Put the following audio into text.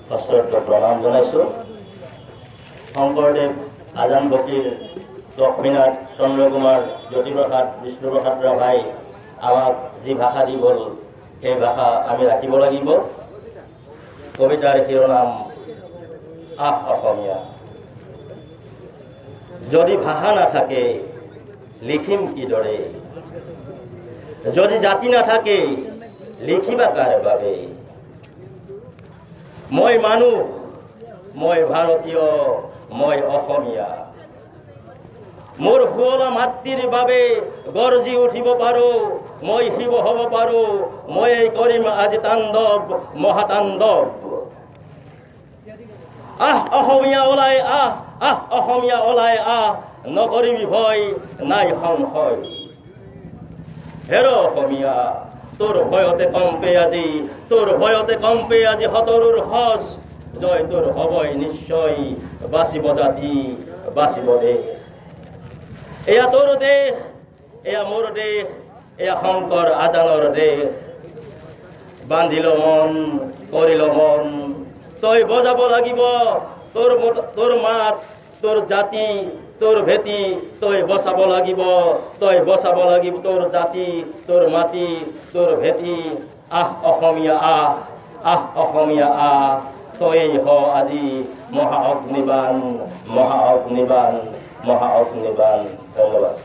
সশ্ৰদ্ধ প্ৰণাম জনাইছোঁ। শংকৰদেৱ, আজান ফকীৰ, লক্ষ্মীনাথ, চন্দ্ৰকুমাৰ, জ্যোতিপ্ৰসাদ, বিষ্ণুপ্ৰসাদ ৰাভাই আমাক যি ভাষা দি গ'ল সেই ভাষা আমি ৰাখিব লাগিব। কবিতাৰ শিৰোনাম আহ অসমীয়া। যদি ভাষা নাথাকে লিখিম কিদৰে, যদি জাতি নাথাকে লিখিবা কাৰ বাবে। মই মানুহ, মই ভাৰতীয়, মই অসমীয়া। মোৰ শুৱলা মাতৃৰ বাবে গৰ্জি উঠিব পাৰোঁ, মই শিৱ হ'ব পাৰোঁ, মই কৰিম আজি তাণ্ডৱ, মহাতাণ্ডৱ। আহ অসমীয়া ওলাই আহ, আহ অসমীয়া ওলাই আহ, নকৰিবি ভয় নাই সংশয়। হেৰ অসমীয়া, তোৰ ভয়তে কম্পে আজি, তোৰ ভয়তে কম্পে আজি সতৰুৰ সজ। জয় তোৰ হ'বই নিশ্চয়, বাচিব জাতি, বাচিব দেশ। এয়া তোৰ দেশ, এয়া মোৰ দেশ, এয়া শংকৰ আজানৰ দেশ। বান্ধিল মন, কৰিল মন, তই বজাব লাগিব তোৰ মাত, তোৰ জাতি, তোৰ ভেটি, তই বচাব লাগিব, তই বচাব লাগিব তোৰ জাতি, তোৰ মাটি, তোৰ ভেটি। আহ অসমীয়া আহ, আহ অসমীয়া আহ, তই হ আজি মহা অগ্নিবাণ, মহা অগ্নিবাণ, মহা অগ্নিবাণ। ধন্যবাদ।